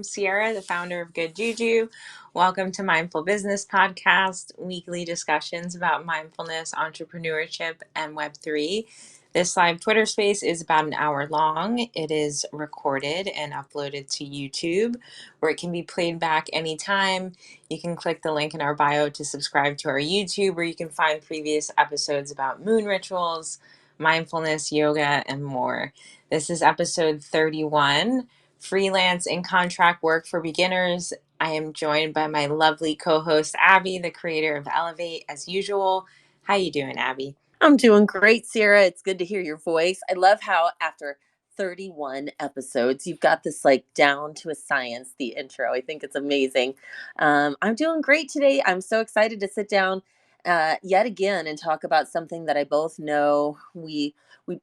I'm Sierra, the founder of Good Juju. Welcome to Mindful Business Podcast, weekly discussions about mindfulness, entrepreneurship, and Web3. This live Twitter space is about an hour long. It is recorded and uploaded to YouTube, where it can be played back anytime. You can click the link in our bio to subscribe to our YouTube, where you can find previous episodes about moon rituals, mindfulness, yoga, and more. This is episode 31, Freelance and Contract Work for Beginners. I am joined by my lovely co-host, Abby, the creator of Elevate, as usual. How you doing, Abby? I'm doing great, Sarah. It's good to hear your voice. I love how after 31 episodes, you've got this like down to a science, the intro. I think it's amazing. I'm doing great today. I'm so excited to sit down yet again and talk about something that I both know we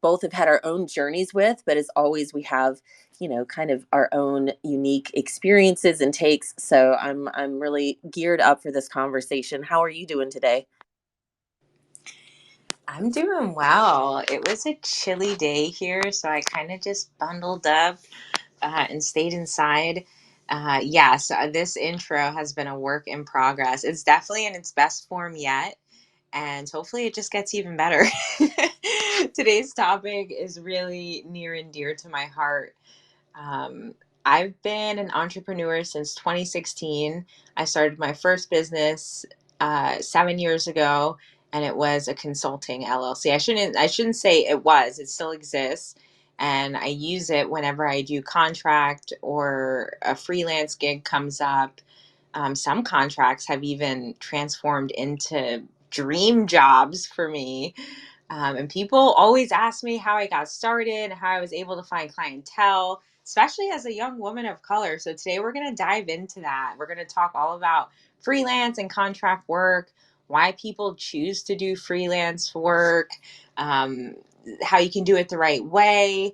both have had our own journeys with, but as always, we have, kind of our own unique experiences and takes. So I'm really geared up for this conversation. How are you doing today? I'm doing well. It was a chilly day here, so I kind of just bundled up and stayed inside. So this intro has been a work in progress. It's definitely in its best form yet, and hopefully it just gets even better. Today's topic is really near and dear to my heart. Um, I've been an entrepreneur since 2016. I started my first business 7 years ago, and it was a consulting LLC. I shouldn't say it was. It still exists, and I use it whenever I do contract or a freelance gig comes up. Some contracts have even transformed into dream jobs for me. And people always ask me how I got started, how I was able to find clientele, especially as a young woman of color. So today we're going to dive into that. We're going to talk all about freelance and contract work, why people choose to do freelance work, um, how you can do it the right way,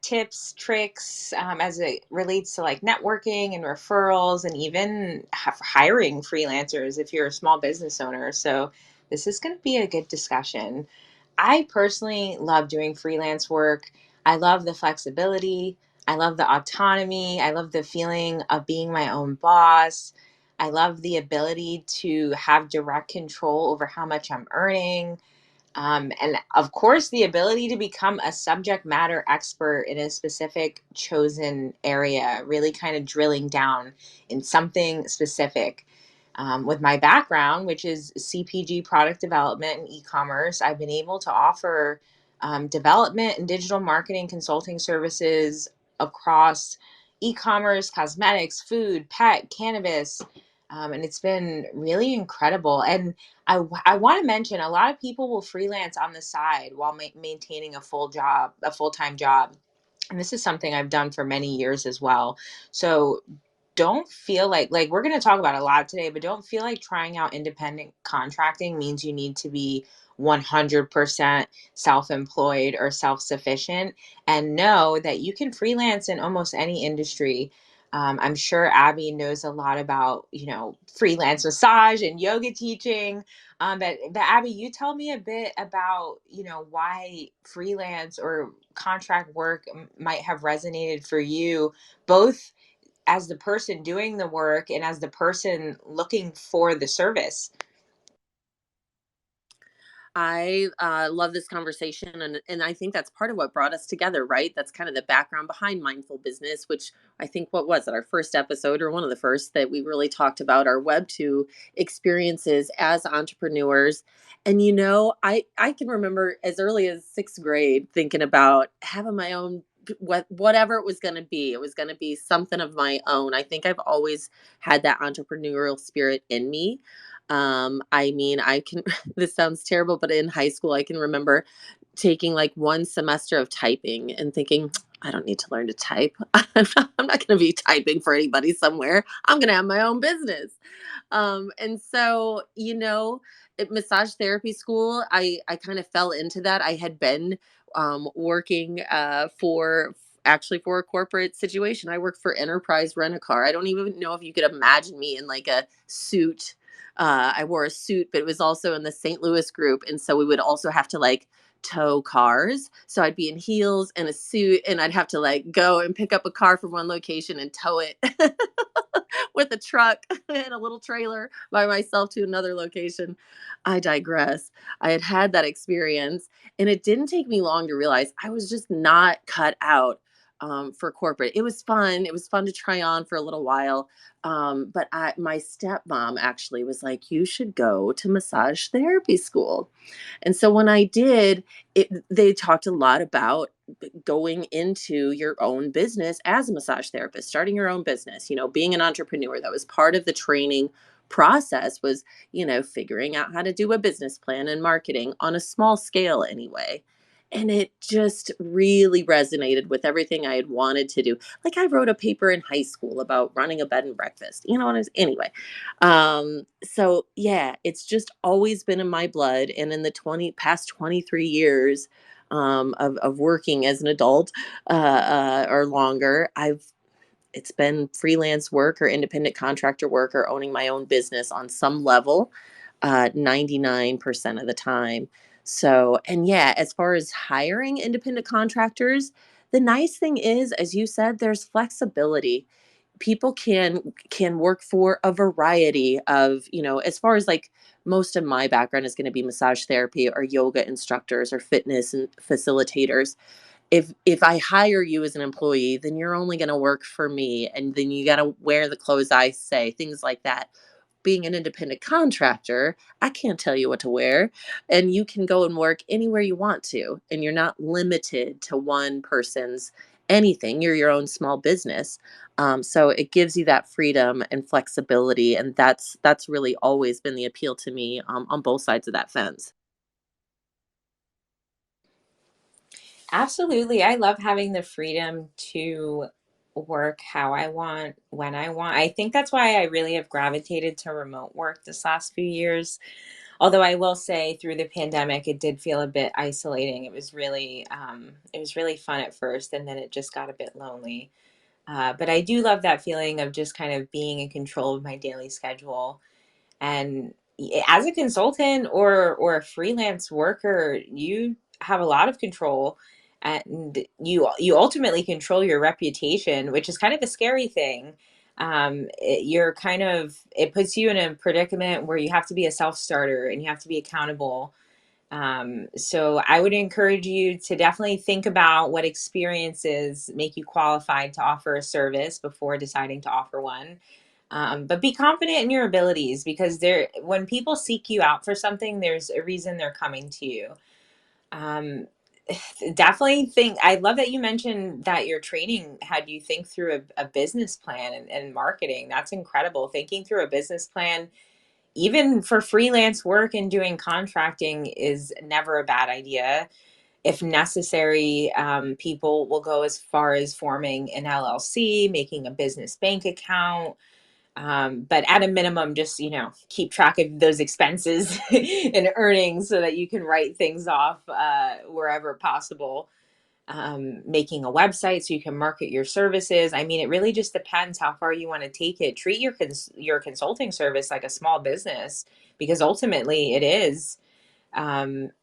tips, tricks as it relates to like networking and referrals, and even hiring freelancers if you're a small business owner. So this is going to be a good discussion. I personally love doing freelance work. I love the flexibility. I love the autonomy. I love the feeling of being my own boss. I love the ability to have direct control over how much I'm earning. And of course, the ability to become a subject matter expert in a specific chosen area, really kind of drilling down in something specific. With my background, which is CPG product development and e-commerce, I've been able to offer development and digital marketing consulting services across e-commerce, cosmetics, food, pet, cannabis, and it's been really incredible. And I want to mention a lot of people will freelance on the side while maintaining a full-time job. And this is something I've done for many years as well. So don't feel like we're going to talk about a lot today, but don't feel like trying out independent contracting means you need to be 100% self-employed or self-sufficient, and know that you can freelance in almost any industry. I'm sure Abby knows a lot about, freelance massage and yoga teaching. But Abby, you tell me a bit about, why freelance or contract work might have resonated for you, both as the person doing the work and as the person looking for the service. I love this conversation, and I think that's part of what brought us together, right? That's kind of the background behind mindful business, which I think what was it, our first episode or one of the first that we really talked about our Web2 experiences as entrepreneurs. And I can remember as early as sixth grade thinking about having my own whatever it was going to be. It was going to be something of my own. I think I've always had that entrepreneurial spirit in me. I mean, I can this sounds terrible, but in high school, I can remember taking like one semester of typing and thinking, I don't need to learn to type. I'm not going to be typing for anybody somewhere. I'm going to have my own business. And so, at massage therapy school, I kind of fell into that. I had been working actually for a corporate situation. I worked for Enterprise Rent a Car. I don't even know if you could imagine me in like a suit. I wore a suit, but it was also in the St. Louis group. And so we would also have to like tow cars. So I'd be in heels and a suit, and I'd have to like go and pick up a car from one location and tow it with a truck and a little trailer by myself to another location. I digress. I had had that experience, and it didn't take me long to realize I was just not cut out for corporate. It was fun. It was fun to try on for a little while. But my stepmom actually was like, "You should go to massage therapy school." And so when I did, they talked a lot about going into your own business as a massage therapist, starting your own business, being an entrepreneur. That was part of the training process was, figuring out how to do a business plan and marketing on a small scale anyway. And it just really resonated with everything I had wanted to do. Like I wrote a paper in high school about running a bed and breakfast, what I was, anyway. So yeah, it's just always been in my blood. And in the past 23 years of working as an adult or longer, it's been freelance work or independent contractor work or owning my own business on some level, 99% of the time. So, and yeah, as far as hiring independent contractors, the nice thing is, as you said, there's flexibility. People can work for a variety of, as far as like most of my background is going to be massage therapy or yoga instructors or fitness and facilitators. If I hire you as an employee, then you're only going to work for me, and then you got to wear the clothes I say, things like that. Being an independent contractor, I can't tell you what to wear, and you can go and work anywhere you want to, and you're not limited to one person's anything. You're your own small business. So it gives you that freedom and flexibility, and that's really always been the appeal to me on both sides of that fence. Absolutely. I love having the freedom to work how I want, when I want. I think that's why I really have gravitated to remote work this last few years. Although I will say through the pandemic, it did feel a bit isolating. It was really fun at first, and then it just got a bit lonely. But I do love that feeling of just kind of being in control of my daily schedule. And as a consultant or a freelance worker, you have a lot of control, and you ultimately control your reputation, which is kind of a scary thing. It puts you in a predicament where you have to be a self-starter and you have to be accountable. So I would encourage you to definitely think about what experiences make you qualified to offer a service before deciding to offer one. But be confident in your abilities, because when people seek you out for something, there's a reason they're coming to you. Um, Definitely think, I love that you mentioned that your training had you think through a business plan and marketing. That's incredible. Thinking through a business plan, even for freelance work and doing contracting, is never a bad idea. If necessary, people will go as far as forming an LLC, making a business bank account, but at a minimum, just, keep track of those expenses and earnings so that you can write things off wherever possible. Making a website so you can market your services. I mean, it really just depends how far you want to take it. Treat your consulting service like a small business, because ultimately it is. And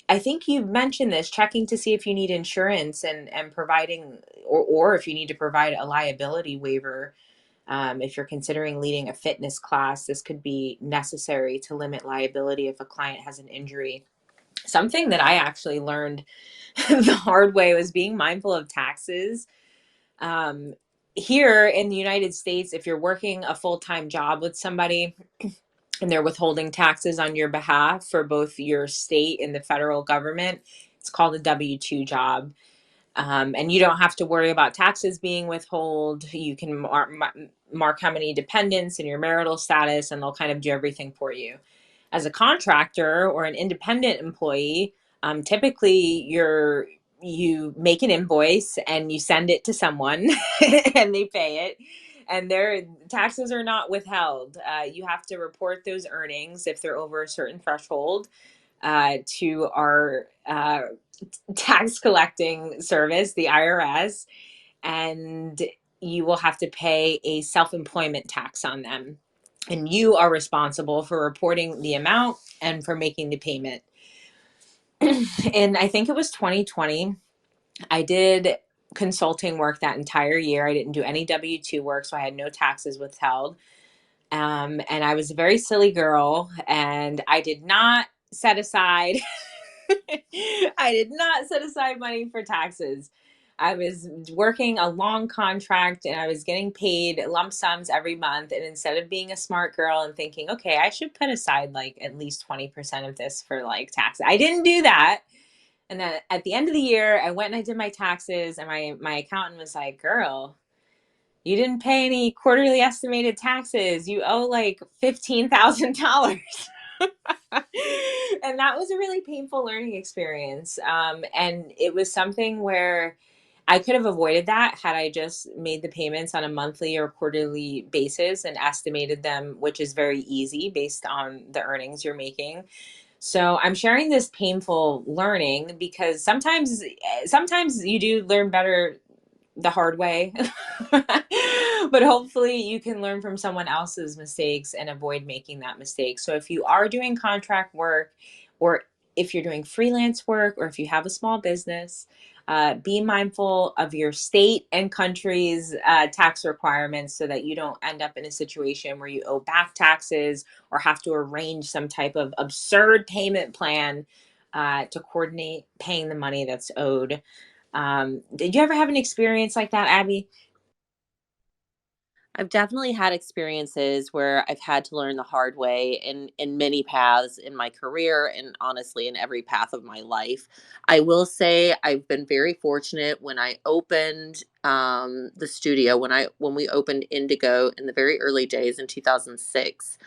I think you mentioned this, checking to see if you need insurance, and providing, or if you need to provide a liability waiver. If you're considering leading a fitness class, this could be necessary to limit liability if a client has an injury. Something that I actually learned the hard way was being mindful of taxes. Um, Here in the United States, if you're working a full time job with somebody and they're withholding taxes on your behalf for both your state and the federal government, it's called a W 2 job. And you don't have to worry about taxes being withheld. You can mark how many dependents and your marital status, and they'll kind of do everything for you. As a contractor or an independent employee, typically you make an invoice and you send it to someone and they pay it, and their taxes are not withheld. You have to report those earnings if they're over a certain threshold to our tax collecting service, the IRS, and you will have to pay a self employment tax on them. And you are responsible for reporting the amount and for making the payment. And I think it was 2020. I did consulting work that entire year. I didn't do any W-2 work, so I had no taxes withheld. And I was a very silly girl, and I did not set aside I did not set aside money for taxes. I was working a long contract and I was getting paid lump sums every month. And instead of being a smart girl and thinking, okay, I should put aside like at least 20% of this for like taxes, I didn't do that. And then at the end of the year, I went and I did my taxes, and my accountant was like, "Girl, you didn't pay any quarterly estimated taxes. You owe like $15,000." And that was a really painful learning experience. And it was something where I could have avoided that had I just made the payments on a monthly or quarterly basis and estimated them, which is very easy based on the earnings you're making. So I'm sharing this painful learning because sometimes you do learn better the hard way. But hopefully you can learn from someone else's mistakes and avoid making that mistake. So if you are doing contract work, or if you're doing freelance work, or if you have a small business, be mindful of your state and country's tax requirements so that you don't end up in a situation where you owe back taxes or have to arrange some type of absurd payment plan to coordinate paying the money that's owed. Did you ever have an experience like that, Abby? I've definitely had experiences where I've had to learn the hard way in many paths in my career and honestly in every path of my life. I will say I've been very fortunate when I opened the studio when we opened Indigo in the very early days in 2006.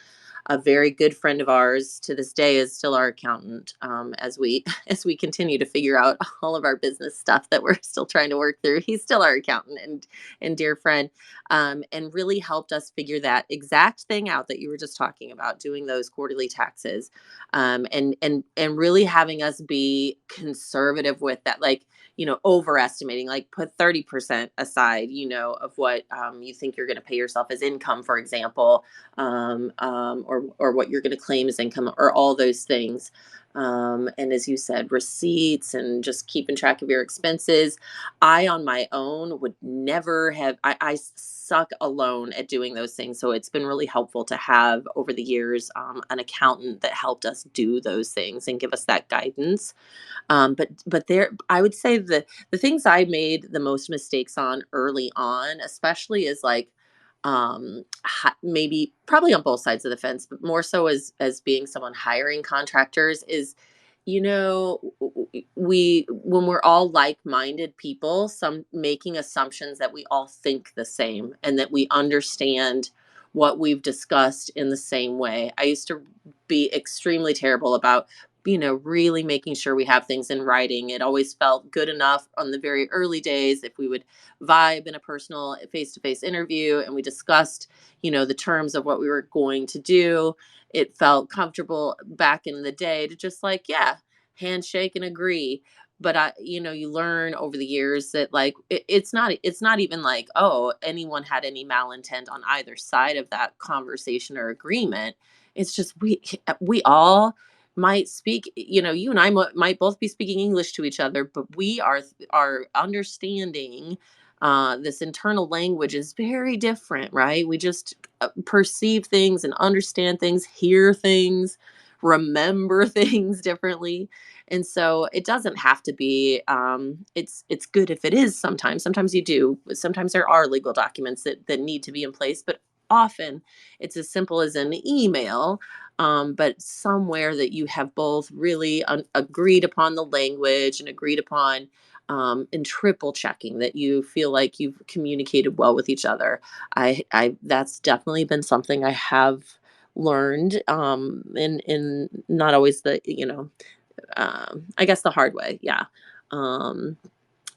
A very good friend of ours to this day is still our accountant, as we as we continue to figure out all of our business stuff that we're still trying to work through. He's still our accountant and dear friend, and really helped us figure that exact thing out that you were just talking about, doing those quarterly taxes, and really having us be conservative with that, like, overestimating, like put 30% aside, of what you think you're going to pay yourself as income, for example, or what you're going to claim as income, or all those things. And as you said, receipts and just keeping track of your expenses. I, on my own, would never have. I suck alone at doing those things. So it's been really helpful to have over the years an accountant that helped us do those things and give us that guidance. But there, I would say the things I made the most mistakes on early on, especially, is like maybe probably on both sides of the fence, but more so as being someone hiring contractors, is, we when we're all like-minded people, some making assumptions that we all think the same and that we understand what we've discussed in the same way. I used to be extremely terrible about, really making sure we have things in writing. It always felt good enough on the very early days if we would vibe in a personal face-to-face interview and we discussed, the terms of what we were going to do. It felt comfortable back in the day to just, like, yeah, handshake and agree. But you learn over the years that, like, it's not even like, oh, anyone had any malintent on either side of that conversation or agreement. It's just we all might speak, you and I might both be speaking English to each other, but we are understanding, this internal language is very different, right? We just perceive things and understand things, hear things, remember things differently. And so it doesn't have to be, it's good if it is. Sometimes you do, sometimes there are legal documents that need to be in place, but often it's as simple as an email, but somewhere that you have both really agreed upon the language and agreed upon, and triple checking that you feel like you've communicated well with each other. I That's definitely been something I have learned, in not always the, I guess the hard way. Yeah. Um,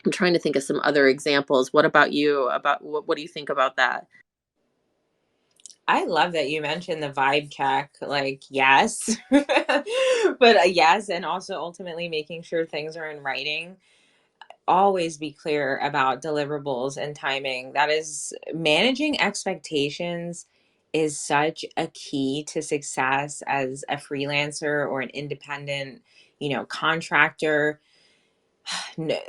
I'm trying to think of some other examples. What about you? About what do you think about that? I love that you mentioned the vibe check. Like, yes, but yes, and also ultimately making sure things are in writing. Always be clear about deliverables and timing. That is, managing expectations is such a key to success as a freelancer or an independent, contractor.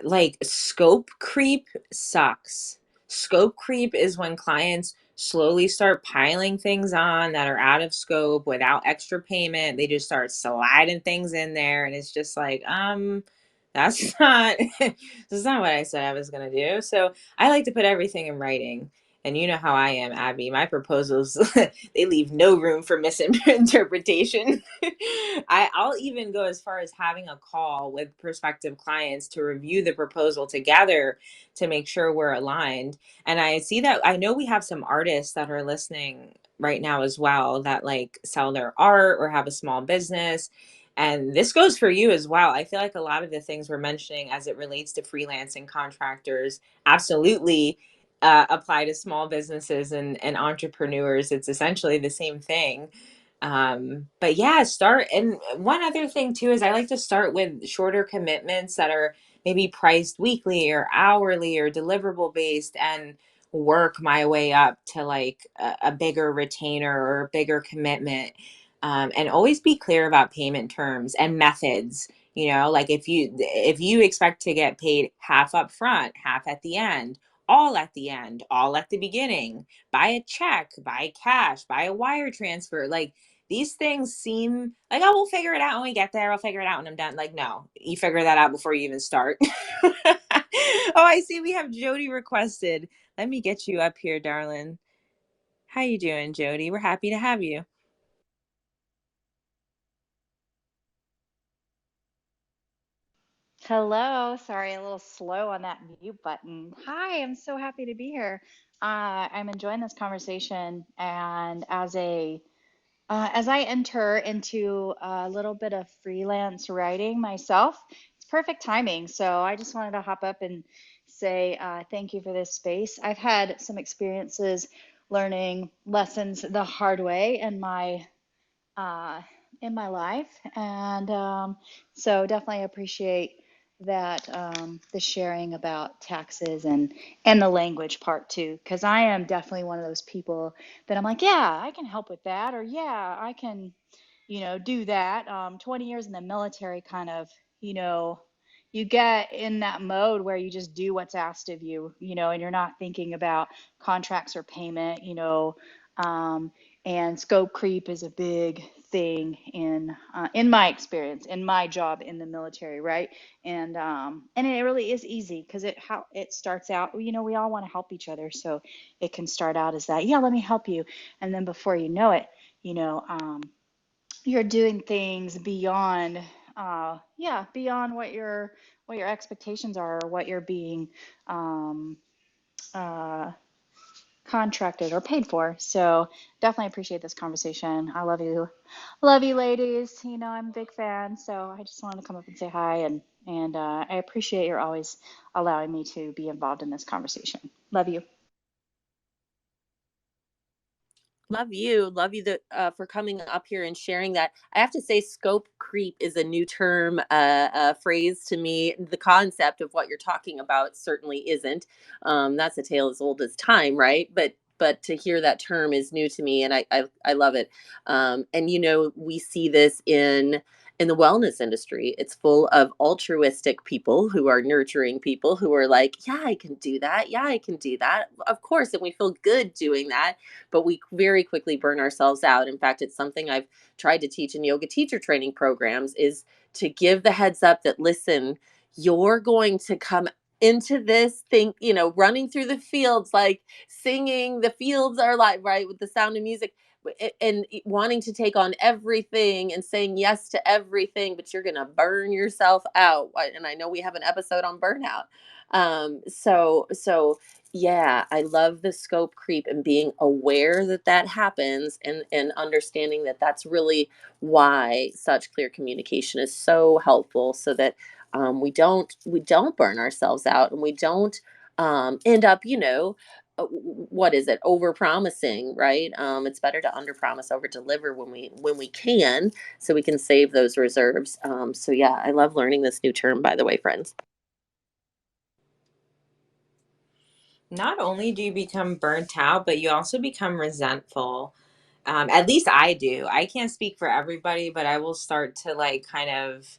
Like scope creep sucks. Scope creep is when clients slowly start piling things on that are out of scope without extra payment. They just start sliding things in there, and it's just like, that's not that's not what I said I was gonna do. So I like to put everything in writing. And you know how I am, Abby. My proposals, they leave no room for misinterpretation. I'll even go as far as having a call with prospective clients to review the proposal together to make sure we're aligned. And I see that I know we have some artists that are listening right now as well that like sell their art or have a small business. And this goes for you as well. I feel like a lot of the things we're mentioning as it relates to freelancing contractors absolutely apply to small businesses and entrepreneurs. It's essentially the same thing. But yeah, start. And one other thing too is I like to start with shorter commitments that are maybe priced weekly or hourly or deliverable based, and work my way up to like a bigger retainer or a bigger commitment. And always be clear about payment terms and methods. Like if you expect to get paid half up front, half at the end, all at the end, all at the beginning, buy a check, buy cash, buy a wire transfer, like these things seem like, oh, we'll figure it out when we get there. We'll figure it out when I'm done. Like, no, you figure that out before you even start. Oh, I see we have Jody requested. Let me get you up here, darling. How you doing, Jody? We're happy to have you. Hello. Sorry, a little slow on that mute button. Hi, I'm so happy to be here. I'm enjoying this conversation, and as I enter into a little bit of freelance writing myself, it's perfect timing. So I just wanted to hop up and say thank you for this space. I've had some experiences learning lessons the hard way uh, in my life. And so definitely appreciate that the sharing about taxes and the language part too, because I am definitely one of those people that I'm like, yeah, I can help with that, or yeah, I can, do that. 20 years in the military kind of, you know, you get in that mode where you just do what's asked of you, and you're not thinking about contracts or payment, um, and scope creep is a big thing in my experience, in my job in the military, right? And it really is easy because it starts out, we all want to help each other, so it can start out as that, yeah, let me help you, and then before you know it, you know, you're doing things beyond, yeah, beyond what your expectations are, or what you're being um, uh, contracted or paid for. So definitely appreciate this conversation. I love you, ladies. I'm a big fan, so I just wanted to come up and say hi, and I appreciate your always allowing me to be involved in this conversation. Love you. Love you for coming up here and sharing that. I have to say, scope creep is a new term, phrase to me. The concept of what you're talking about certainly isn't. That's a tale as old as time, right? But to hear that term is new to me, and I love it. And we see this in the wellness industry. It's full of altruistic people who are nurturing people who are like, yeah, I can do that. Yeah, I can do that. Of course, and we feel good doing that, but we very quickly burn ourselves out. In fact, it's something I've tried to teach in yoga teacher training programs, is to give the heads up that, listen, you're going to come into this thing, running through the fields, like singing, the fields are like, right, with the sound of music, and wanting to take on everything and saying yes to everything, but you're going to burn yourself out. And I know we have an episode on burnout. So yeah, I love the scope creep and being aware that that happens, and understanding that that's really why such clear communication is so helpful, so that we don't burn ourselves out, and we don't end up, what is it, over promising, right? It's better to under promise, over deliver when we can, so we can save those reserves. So yeah, I love learning this new term, by the way, friends. Not only do you become burnt out, but you also become resentful. At least I do. I can't speak for everybody, but I will start to like kind of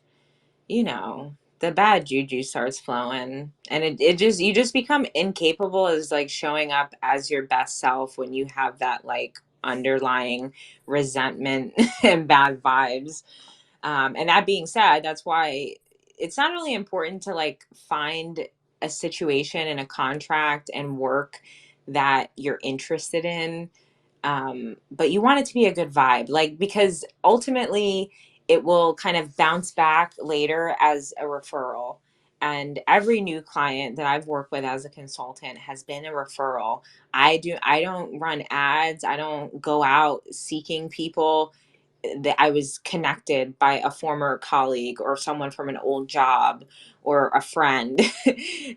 the bad juju starts flowing, and it just, you just become incapable as like showing up as your best self when you have that like underlying resentment and bad vibes. And that being said, that's why it's not only important to like find a situation and a contract and work that you're interested in, but you want it to be a good vibe, like, because ultimately it will kind of bounce back later as a referral. And every new client that I've worked with as a consultant has been a referral. I don't run ads. I don't go out seeking people. That I was connected by a former colleague or someone from an old job or a friend.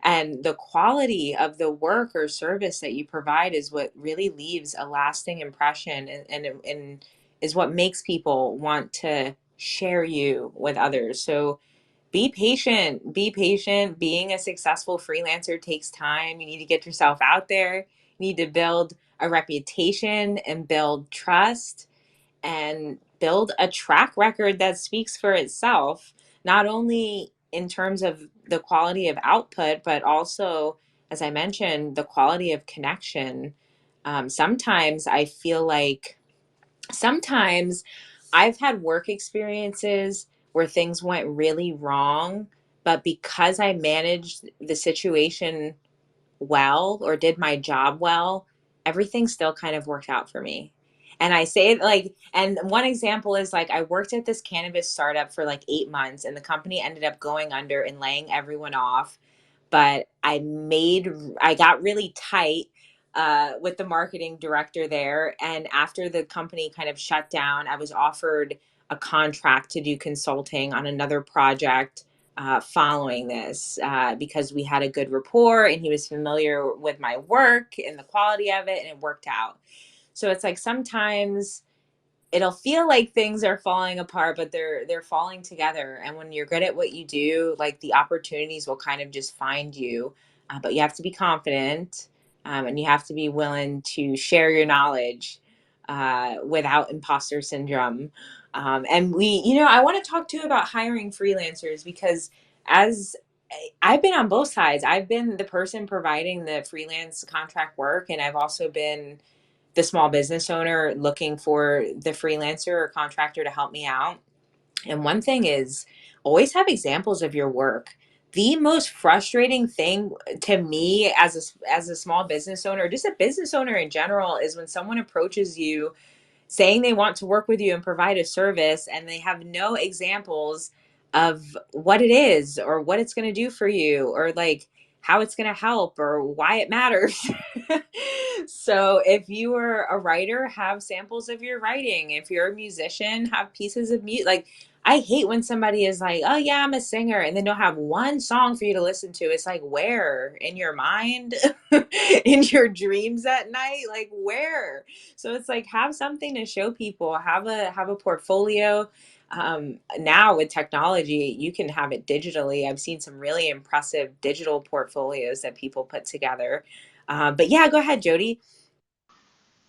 And the quality of the work or service that you provide is what really leaves a lasting impression, and is what makes people want to share you with others. So be patient, be patient. Being a successful freelancer takes time. You need to get yourself out there. You need to build a reputation and build trust and build a track record that speaks for itself, not only in terms of the quality of output, but also, as I mentioned, the quality of connection. Sometimes I feel like sometimes I've had work experiences where things went really wrong, but because I managed the situation well or did my job well, everything still kind of worked out for me. And I say it like, and one example is like, I worked at this cannabis startup for like 8 months, and the company ended up going under and laying everyone off. But I got really tight with the marketing director there. And after the company kind of shut down, I was offered a contract to do consulting on another project following this, because we had a good rapport and he was familiar with my work and the quality of it, and it worked out. So it's like sometimes it'll feel like things are falling apart, but they're falling together. And when you're good at what you do, like the opportunities will kind of just find you. But you have to be confident, and you have to be willing to share your knowledge without imposter syndrome. And I want to talk to you about hiring freelancers, because as I've been on both sides. I've been the person providing the freelance contract work, and I've also been the small business owner looking for the freelancer or contractor to help me out. And one thing is, always have examples of your work. The most frustrating thing to me as a small business owner, just a business owner in general, is when someone approaches you saying they want to work with you and provide a service, and they have no examples of what it is or what it's going to do for you, or like how it's going to help or why it matters. So if you are a writer, have samples of your writing. If you're a musician, have pieces of music. Like, I hate when somebody is like, oh yeah, I'm a singer, and then they'll have one song for you to listen to. It's like, where? In your mind? In your dreams at night? Like, where? So it's like, have something to show people. Have a portfolio. Now with technology, you can have it digitally. I've seen some really impressive digital portfolios that people put together. But yeah, go ahead, Jody.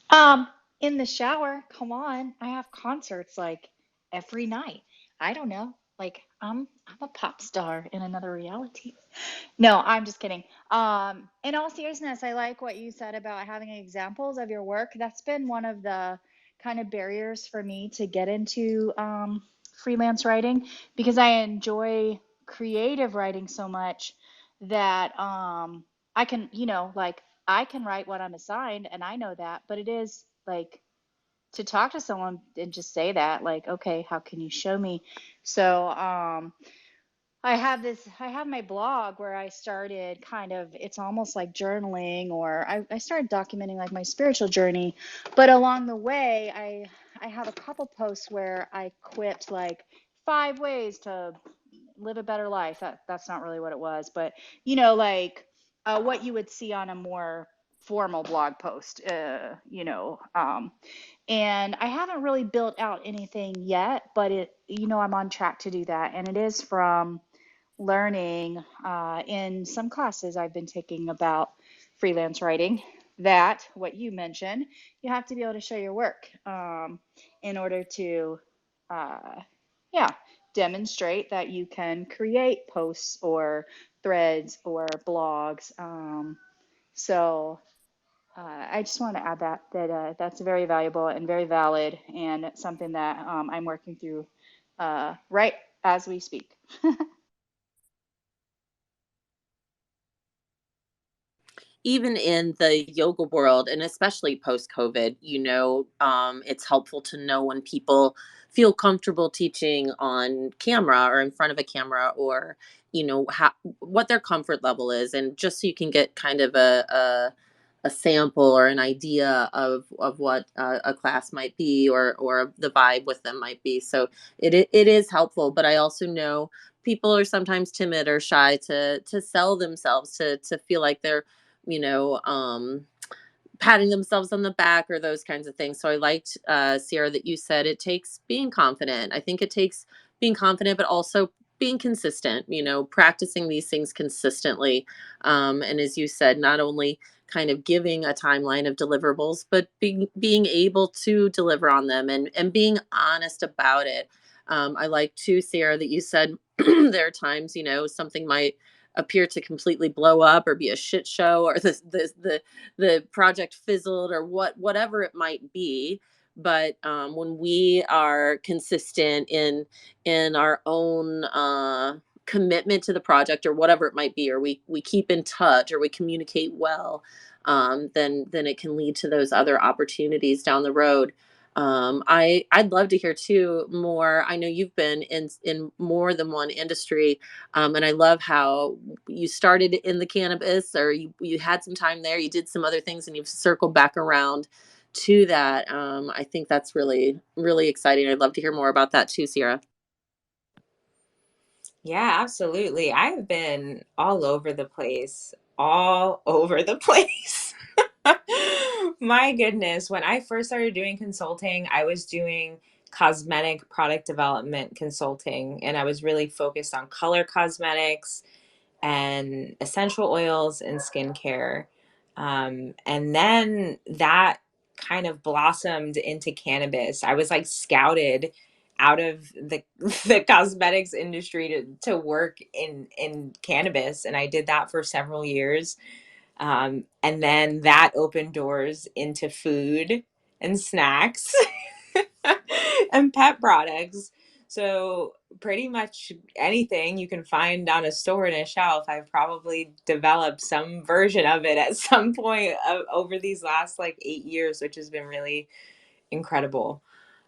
Um, in the shower, come on. I have concerts like every night. I don't know. Like I'm a pop star in another reality. No, I'm just kidding. In all seriousness, I like what you said about having examples of your work. That's been one of the kind of barriers for me to get into freelance writing, because I enjoy creative writing so much that I can, like I can write what I'm assigned and I know that, but it is like to talk to someone and just say that, like, okay, how can you show me? So, I have my blog where I started kind of, it's almost like journaling, or I started documenting like my spiritual journey. But along the way, I have a couple posts where I quit like 5 ways to live a better life. That's not really what it was, but like what you would see on a more formal blog post, and I haven't really built out anything yet, but I'm on track to do that. And it is from learning in some classes I've been taking about freelance writing, that what you mentioned, you have to be able to show your work in order to, uh, yeah, demonstrate that you can create posts or threads or blogs. So I just want to add that that's very valuable and very valid, and something that I'm working through right as we speak. Even in the yoga world, and especially post COVID, it's helpful to know when people feel comfortable teaching on camera or in front of a camera, or how, what their comfort level is, and just so you can get kind of a sample or an idea of what a class might be, or the vibe with them might be. So it is helpful, but I also know people are sometimes timid or shy to sell themselves, to feel like they're you know, patting themselves on the back or those kinds of things. So I liked, Sierra, that you said it takes being confident. I think it takes being confident, but also being consistent, practicing these things consistently. And as you said, not only kind of giving a timeline of deliverables, but being able to deliver on them, and being honest about it. I like too, Sierra, that you said there are times, something might appear to completely blow up or be a shit show, or the project fizzled, or whatever it might be. But when we are consistent in our own commitment to the project, or whatever it might be, or we keep in touch, or we communicate well, then it can lead to those other opportunities down the road. I'd love to hear too more. I know you've been in more than one industry, and I love how you started in the cannabis, or you had some time there, you did some other things, and you've circled back around to that. I think that's really, really exciting. I'd love to hear more about that too, Sierra. Yeah, absolutely. I've been all over the place, all over the place. My goodness, when I first started doing consulting, I was doing cosmetic product development consulting, and I was really focused on color cosmetics and essential oils and skincare. And then that kind of blossomed into cannabis. I was like scouted out of the the cosmetics industry to work in cannabis, and I did that for several years. And then that opened doors into food and snacks and pet products. So pretty much anything you can find on a store and a shelf, I've probably developed some version of it at some point over these last like 8 years, which has been really incredible.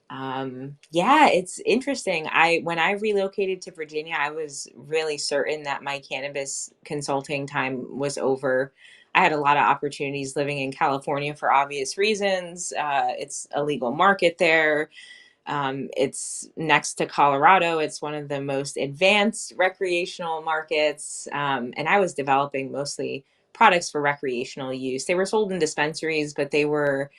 Yeah, it's interesting. When I relocated to Virginia, I was really certain that my cannabis consulting time was over. I had a lot of opportunities living in California for obvious reasons. It's a legal market there. It's next to Colorado. It's one of the most advanced recreational markets. And I was developing mostly products for recreational use. They were sold in dispensaries, but they were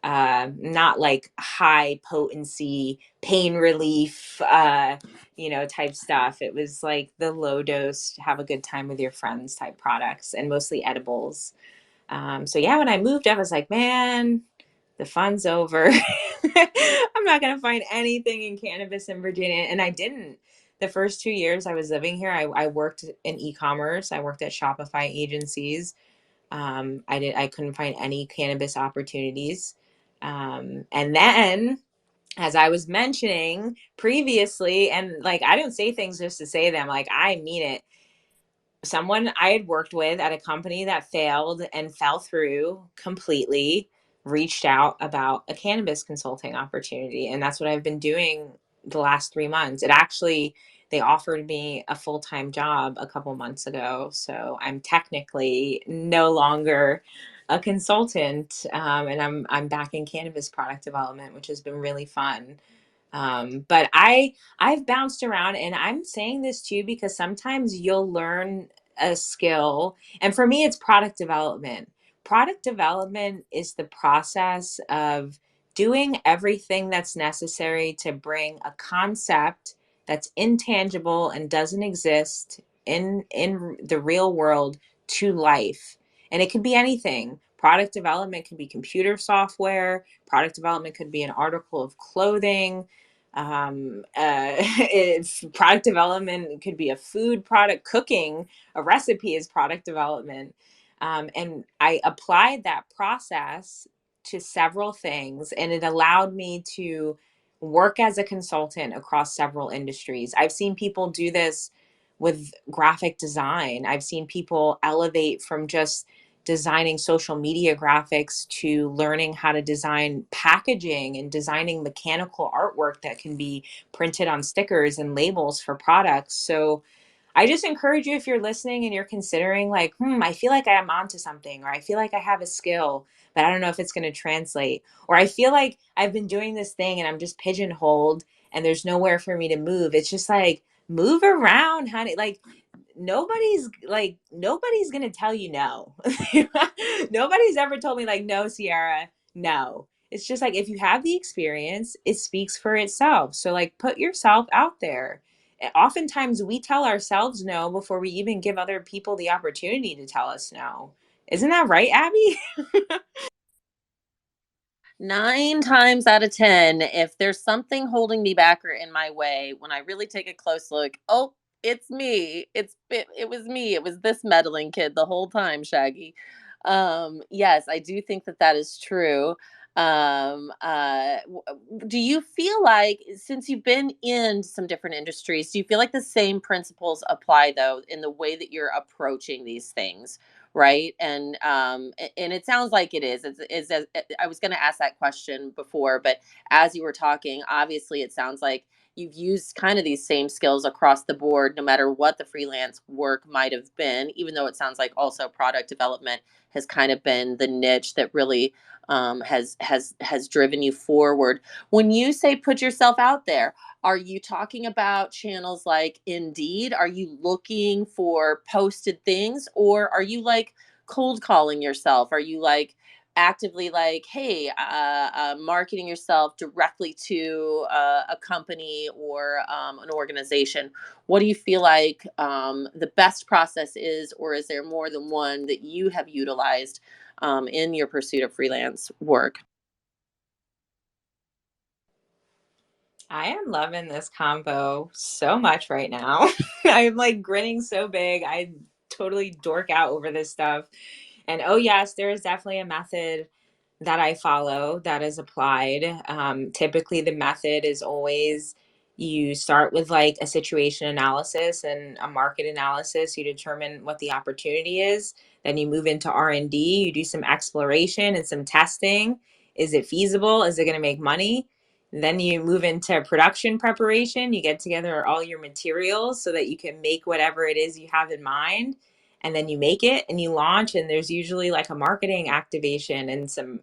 not like high potency pain relief, type stuff. It was like the low dose, have a good time with your friends type products, and mostly edibles. So yeah, when I moved up, I was like, man, the fun's over. I'm not gonna find anything in cannabis in Virginia, and I didn't. The first 2 years I was living here, I worked in e-commerce. I worked at Shopify agencies. I couldn't find any cannabis opportunities. And then, as I was mentioning previously, and like I don't say things just to say them, like I mean it. Someone I had worked with at a company that failed and fell through completely reached out about a cannabis consulting opportunity. And that's what I've been doing the last 3 months. They offered me a full time job a couple months ago. So I'm technically no longer a consultant, and I'm back in cannabis product development, which has been really fun. But I've bounced around, and I'm saying this too because sometimes you'll learn a skill, and for me it's product development. Product development is the process of doing everything that's necessary to bring a concept that's intangible and doesn't exist in the real world to life. And it could be anything. Product development could be computer software, product development could be an article of clothing, It's product development. It could be a food product. Cooking a recipe is product development. And I applied that process to several things, and it allowed me to work as a consultant across several industries. I've seen people do this with graphic design. I've seen people elevate from just designing social media graphics to learning how to design packaging and designing mechanical artwork that can be printed on stickers and labels for products. So I just encourage you, if you're listening and you're considering like, I feel like I'm onto something, or I feel like I have a skill, but I don't know if it's going to translate, or I feel like I've been doing this thing and I'm just pigeonholed and there's nowhere for me to move. It's just like, move around, honey. Like, nobody's gonna tell you no. Nobody's ever told me like, no, Sierra, no. It's just like, if you have the experience, it speaks for itself. So like, put yourself out there. Oftentimes we tell ourselves no before we even give other people the opportunity to tell us no. Isn't that right, Abby? 9 times out of 10, if there's something holding me back or in my way, when I really take a close look, oh, it's me. It was me. It was this meddling kid the whole time, Shaggy. Yes, I do think that that is true. Do you feel like, since you've been in some different industries, do you feel like the same principles apply though in the way that you're approaching these things? Right, and it sounds like it is. I was going to ask that question before, but as you were talking, obviously it sounds like you've used kind of these same skills across the board, no matter what the freelance work might have been, even though it sounds like also product development has kind of been the niche that really has driven you forward. When you say put yourself out there, are you talking about channels like Indeed? Are you looking for posted things, or are you like cold calling yourself? Are you like actively like, hey, marketing yourself directly to a company or an organization? What do you feel like the best process is, or is there more than one that you have utilized in your pursuit of freelance work? I am loving this combo so much right now. I'm like grinning so big. I totally dork out over this stuff. And oh, yes, there is definitely a method that I follow that is applied. Typically, the method is always, you start with like a situation analysis and a market analysis. You determine what the opportunity is. Then you move into R&D. You do some exploration and some testing. Is it feasible? Is it going to make money? Then you move into production preparation. You get together all your materials so that you can make whatever it is you have in mind, and then you make it and you launch, and there's usually like a marketing activation and some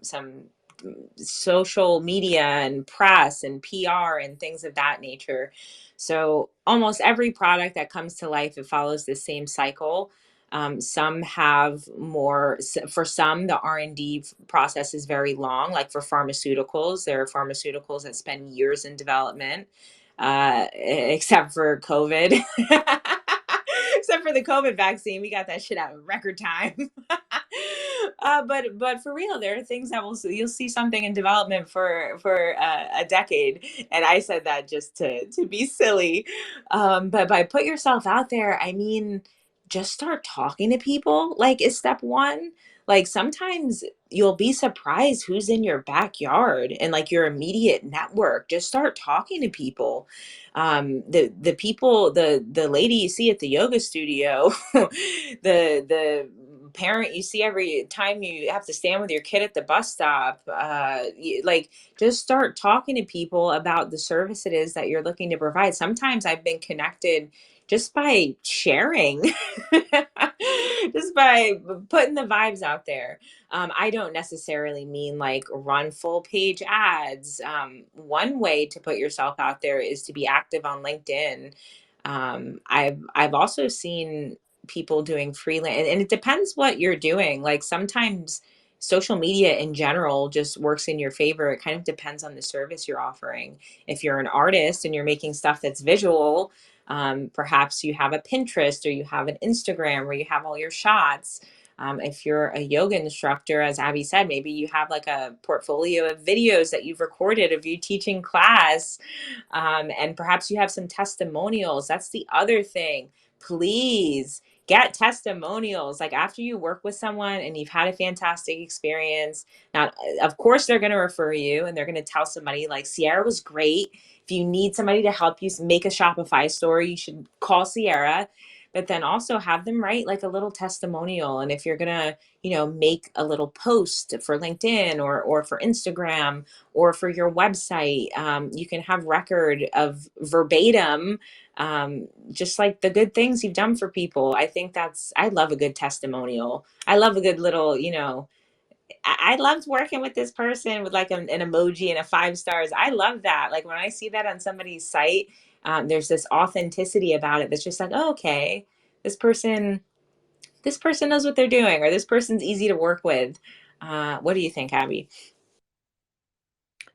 social media and press and PR and things of that nature. So almost every product that comes to life, it follows the same cycle. Some have more. For some, the R&D process is very long. Like for pharmaceuticals, there are pharmaceuticals that spend years in development, except for COVID. Except for the COVID vaccine, we got that shit out in record time. But for real, there are things that you'll see something in development for a decade, and I said that just to be silly. But by put yourself out there, I mean, just start talking to people. Like, is step one. Like sometimes you'll be surprised who's in your backyard and like your immediate network. Just start talking to people. The people, the lady you see at the yoga studio, the parent you see every time you have to stand with your kid at the bus stop, like, just start talking to people about the service it is that you're looking to provide. Sometimes I've been connected just by sharing, just by putting the vibes out there. I don't necessarily mean like run full page ads. One way to put yourself out there is to be active on LinkedIn. I've also seen people doing freelance, and it depends what you're doing. Like sometimes social media in general just works in your favor. It kind of depends on the service you're offering. If you're an artist and you're making stuff that's visual, perhaps you have a Pinterest or you have an Instagram where you have all your shots. If you're a yoga instructor, as Abby said, maybe you have like a portfolio of videos that you've recorded of you teaching class, and perhaps you have some testimonials. That's the other thing. Please get testimonials. Like after you work with someone and you've had a fantastic experience, now, of course, they're going to refer you and they're going to tell somebody like Sierra was great. If you need somebody to help you make a Shopify store, you should call Sierra. But then also have them write like a little testimonial. And if you're going to, make a little post for LinkedIn or for Instagram or for your website, you can have record of verbatim, just like the good things you've done for people. I love a good testimonial. I love a good little, I loved working with this person with like an emoji and a 5 stars. I love that. Like when I see that on somebody's site, there's this authenticity about it that's just like, oh, okay, this person, this person knows what they're doing, or this person's easy to work with. What do you think, Abby?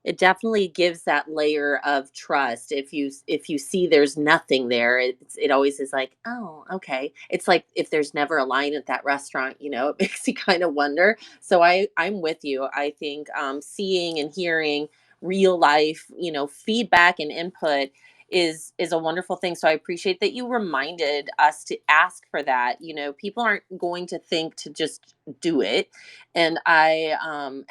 It definitely gives that layer of trust. If you see there's nothing there, it always is like, oh, okay. It's like if there's never a line at that restaurant, it makes you kind of wonder. So I'm with you. I think seeing and hearing real life, feedback and input is a wonderful thing. So I appreciate that you reminded us to ask for that. People aren't going to think to just do it. And I'm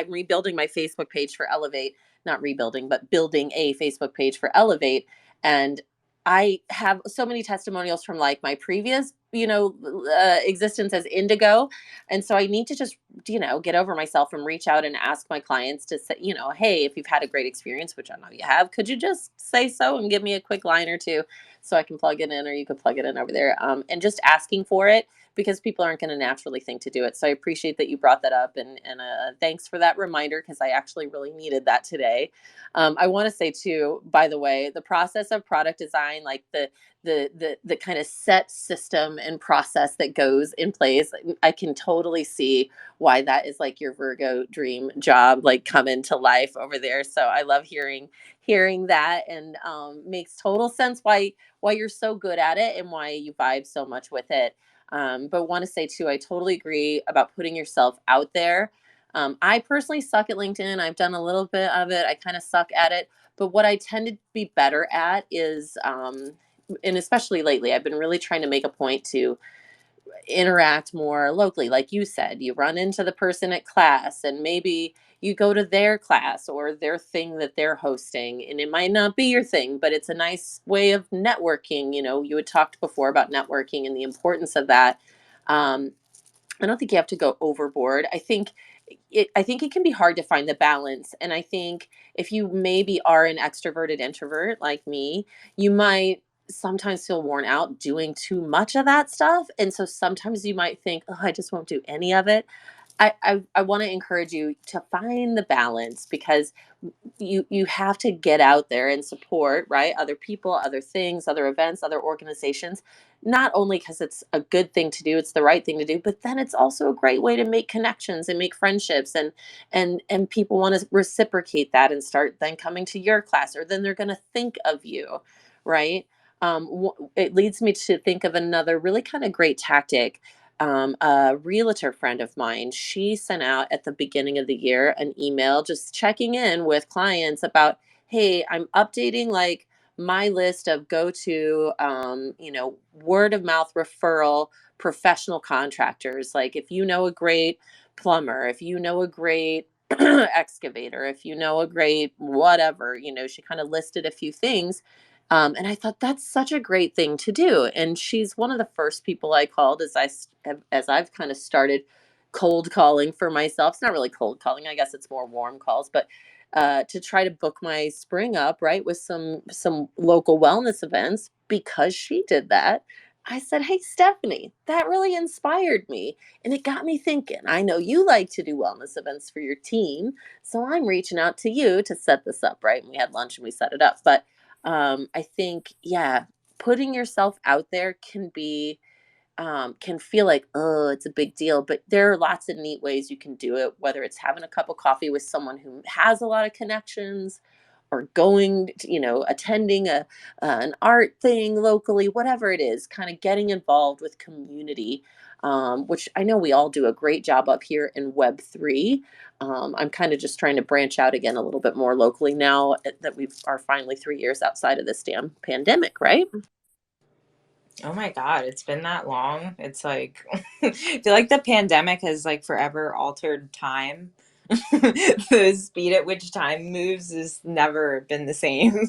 rebuilding my Facebook page for Elevate, not rebuilding, but building a Facebook page for Elevate. And I have so many testimonials from like my previous, existence as Indigo. And so I need to just, get over myself and reach out and ask my clients to say, hey, if you've had a great experience, which I know you have, could you just say so and give me a quick line or two so I can plug it in, or you could plug it in over there. And just asking for it, because people aren't going to naturally think to do it. So I appreciate that you brought that up, and thanks for that reminder, because I actually really needed that today. I want to say too, by the way, the process of product design, like the kind of set system and process that goes in place, I can totally see why that is like your Virgo dream job, like come into life over there. So I love hearing that, and makes total sense why you're so good at it and why you vibe so much with it. But want to say too, I totally agree about putting yourself out there. I personally suck at LinkedIn. I've done a little bit of it. I kind of suck at it. But what I tend to be better at is, and especially lately, I've been really trying to make a point to interact more locally. Like you said, you run into the person at class, and maybe you go to their class or their thing that they're hosting, and it might not be your thing, but it's a nice way of networking. You had talked before about networking and the importance of that. um, I don't think you have to go overboard. I think it can be hard to find the balance. And I think if you maybe are an extroverted introvert like me, you might sometimes feel worn out doing too much of that stuff. And so sometimes you might think, oh, I just won't do any of it. I want to encourage you to find the balance, because you have to get out there and support, right, other people, other things, other events, other organizations, not only because it's a good thing to do, it's the right thing to do, but then it's also a great way to make connections and make friendships, and people want to reciprocate that and start then coming to your class, or then they're going to think of you, right? It leads me to think of another really kind of great tactic. A realtor friend of mine, she sent out at the beginning of the year an email just checking in with clients about, hey, I'm updating like my list of go to, word of mouth referral professional contractors. Like if you know a great plumber, if you know a great excavator, if you know a great whatever, she kind of listed a few things. And I thought that's such a great thing to do. And she's one of the first people I called as I've kind of started cold calling for myself. It's not really cold calling. I guess it's more warm calls, but to try to book my spring up, right, with some local wellness events. Because she did that, I said, "Hey, Stephanie, that really inspired me, and it got me thinking. I know you like to do wellness events for your team, so I'm reaching out to you to set this up, right?" And we had lunch and we set it up, but I think, yeah, putting yourself out there can feel like, oh, it's a big deal, but there are lots of neat ways you can do it, whether it's having a cup of coffee with someone who has a lot of connections, or going to, attending an art thing locally, whatever it is, kind of getting involved with community. which I know we all do a great job of here in Web3. I'm kind of just trying to branch out again a little bit more locally now that we are finally 3 years outside of this damn pandemic, right? Oh my God, it's been that long. It's like I feel like the pandemic has like forever altered time. The speed at which time moves has never been the same.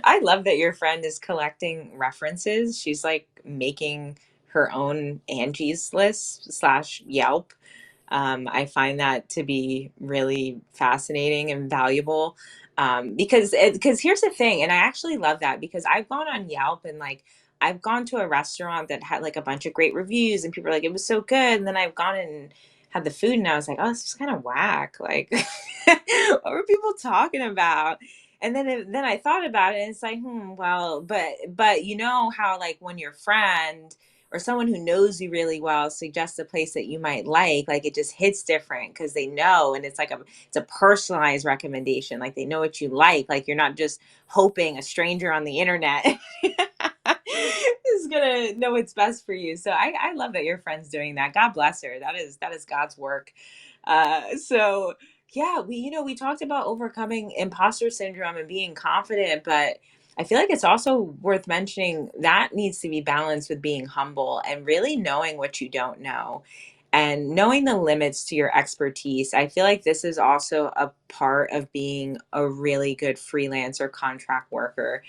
I love that your friend is collecting references. She's like making her own Angie's List slash Yelp. I find that to be really fascinating and valuable, because here's the thing, and I actually love that because I've gone on Yelp and like I've gone to a restaurant that had like a bunch of great reviews and people are like it was so good, and then I've gone and had the food and I was like, oh, this is kind of whack. Like, what were people talking about? And then I thought about it and it's like, well, but you know how like when your friend or someone who knows you really well suggests a place that you might like it just hits different because they know, and it's a personalized recommendation. Like they know what you like you're not just hoping a stranger on the internet is gonna know what's best for you. So I love that your friend's doing that. God bless her. That is God's work. So yeah, we talked about overcoming imposter syndrome and being confident, but I feel like it's also worth mentioning that needs to be balanced with being humble and really knowing what you don't know and knowing the limits to your expertise. I feel like this is also a part of being a really good freelance or contract worker.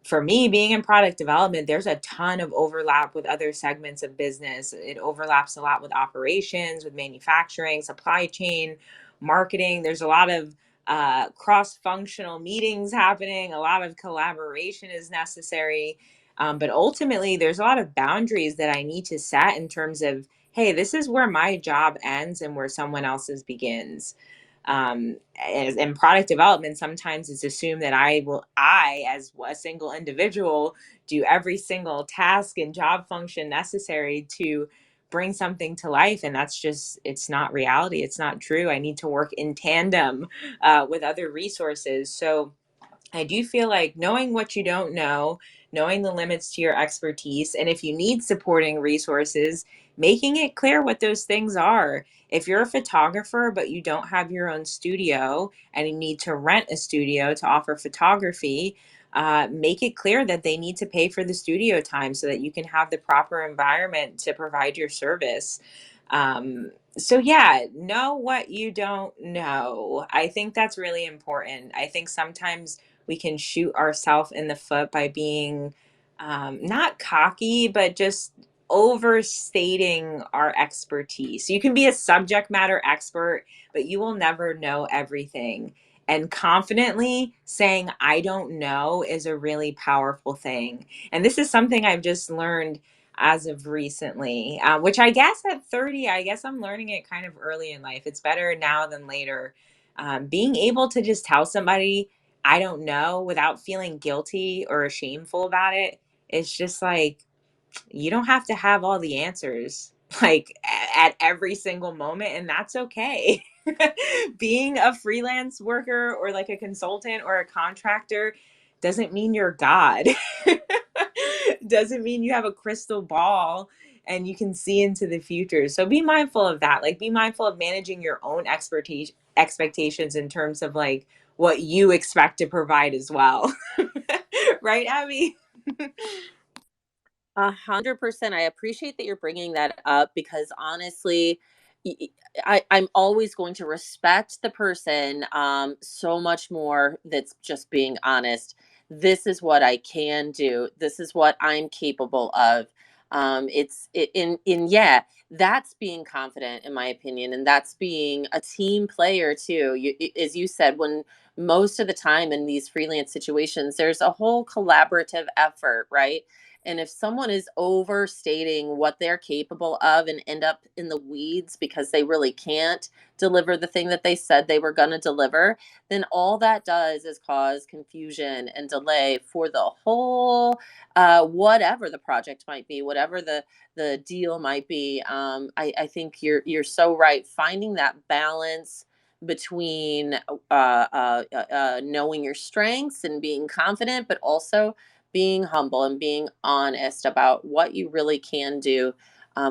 For me, being in product development, there's a ton of overlap with other segments of business. It overlaps a lot with operations, with manufacturing, supply chain, marketing. There's a lot of cross functional meetings happening, a lot of collaboration is necessary. But ultimately, there's a lot of boundaries that I need to set in terms of, hey, this is where my job ends and where someone else's begins. As in product development, sometimes it's assumed that I, as a single individual, do every single task and job function necessary to bring something to life. And it's not reality. It's not true. I need to work in tandem with other resources. So, I do feel like knowing what you don't know, knowing the limits to your expertise, and if you need supporting resources, making it clear what those things are. If you're a photographer, but you don't have your own studio and you need to rent a studio to offer photography, make it clear that they need to pay for the studio time so that you can have the proper environment to provide your service. So yeah, know what you don't know. I think that's really important. I think sometimes we can shoot ourselves in the foot by being not cocky, but just overstating our expertise. You can be a subject matter expert, but you will never know everything. And confidently saying, I don't know, is a really powerful thing. And this is something I've just learned as of recently, which I guess at 30, I guess I'm learning it kind of early in life. It's better now than later. Being able to just tell somebody, I don't know, without feeling guilty or shameful about it, it's just like you don't have to have all the answers like at every single moment, and that's okay. Being a freelance worker or like a consultant or a contractor doesn't mean you're God. Doesn't mean you have a crystal ball and you can see into the future. So be mindful of that. Like be mindful of managing your own expertise expectations in terms of like what you expect to provide as well. Right, Abby? 100%. I appreciate that you're bringing that up because honestly, I'm always going to respect the person so much more that's just being honest. This is what I can do. This is what I'm capable of. Yeah, that's being confident in my opinion, and that's being a team player too. As you said, when most of the time in these freelance situations, there's a whole collaborative effort, right? And if someone is overstating what they're capable of and end up in the weeds because they really can't deliver the thing that they said they were going to deliver, then all that does is cause confusion and delay for the whole, whatever the project might be, whatever the deal might be. I think you're so right. Finding that balance between knowing your strengths and being confident, but also being humble and being honest about what you really can do.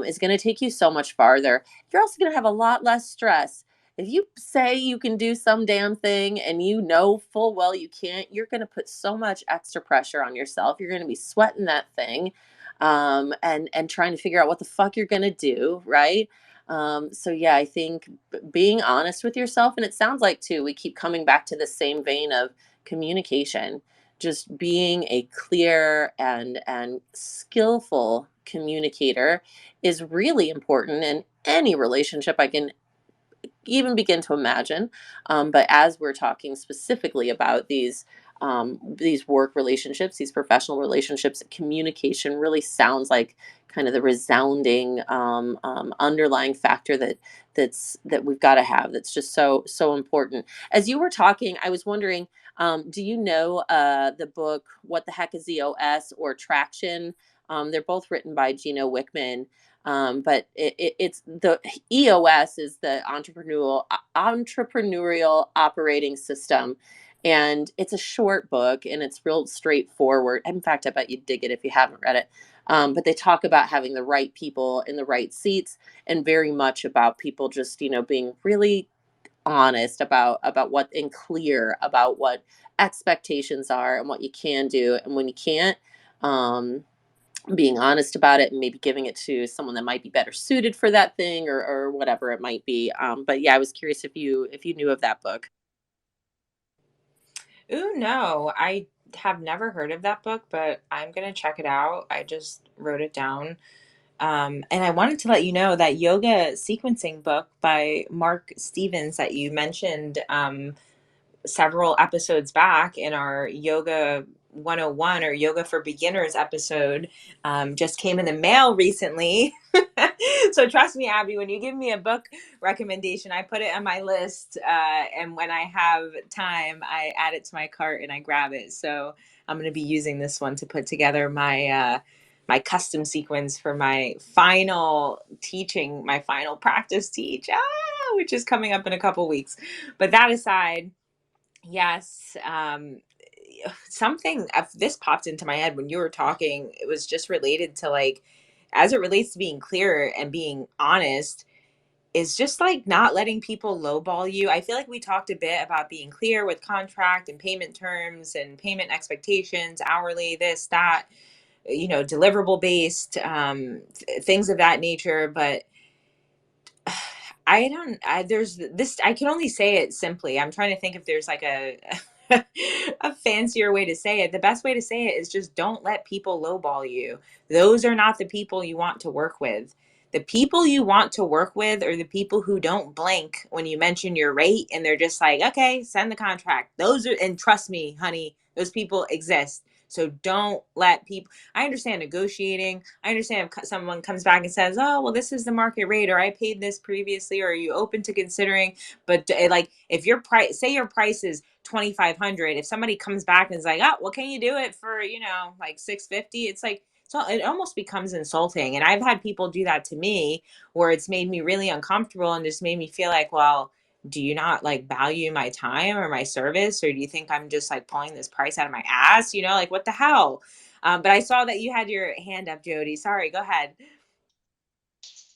is going to take you so much farther. You're also going to have a lot less stress. If you say you can do some damn thing and you know full well you can't, you're going to put so much extra pressure on yourself. You're going to be sweating that thing, and trying to figure out what the fuck you're going to do, right? So yeah, I think being honest with yourself, and it sounds like too, we keep coming back to the same vein of communication, just being a clear and skillful communicator is really important in any relationship I can even begin to imagine. But as we're talking specifically about these work relationships, these professional relationships, communication really sounds like kind of the resounding underlying factor that we've got to have. That's just so important. As you were talking, I was wondering, do you know the book "What the Heck is EOS" or "Traction"? They're both written by Gino Wickman. But it's the EOS is the entrepreneurial operating system, and it's a short book and it's real straightforward. In fact, I bet you'd dig it if you haven't read it. But they talk about having the right people in the right seats, and very much about people just being really honest about what and clear about what expectations are and what you can do and when you can't. Um, Being honest about it and maybe giving it to someone that might be better suited for that thing, or whatever it might be. But yeah, I was curious if you knew of that book. Ooh, no, I have never heard of that book, but I'm gonna check it out. I just wrote it down. And I wanted to let you know that yoga sequencing book by Mark Stevens that you mentioned several episodes back in our Yoga 101 or Yoga for Beginners episode, just came in the mail recently. So trust me, Abby, when you give me a book recommendation, I put it on my list. And when I have time, I add it to my cart and I grab it. So I'm going to be using this one to put together my custom sequence for my final teaching, my final practice teach, which is coming up in a couple weeks. But that aside, yes. Something this popped into my head when you were talking. It was just related to like, as it relates to being clear and being honest, is just like not letting people lowball you. I feel like we talked a bit about being clear with contract and payment terms and payment expectations, hourly, this, that, deliverable based, things of that nature. But I don't, there's this, I can only say it simply. I'm trying to think if there's like a fancier way to say it. The best way to say it is just don't let people lowball you. Those are not the people you want to work with. The people you want to work with are the people who don't blink when you mention your rate and they're just like, okay, send the contract. Those are, and trust me, honey, those people exist. So don't let people, I understand negotiating. I understand if someone comes back and says, oh, well, this is the market rate, or I paid this previously, or are you open to considering? But like, if your price, say your price is 2,500, if somebody comes back and is like, oh, well, can you do it for, like 650? It's like, so it almost becomes insulting. And I've had people do that to me where it's made me really uncomfortable and just made me feel like, well, do you not like value my time or my service? Or do you think I'm just like pulling this price out of my ass? Like what the hell? But I saw that you had your hand up, Jody. Sorry, go ahead.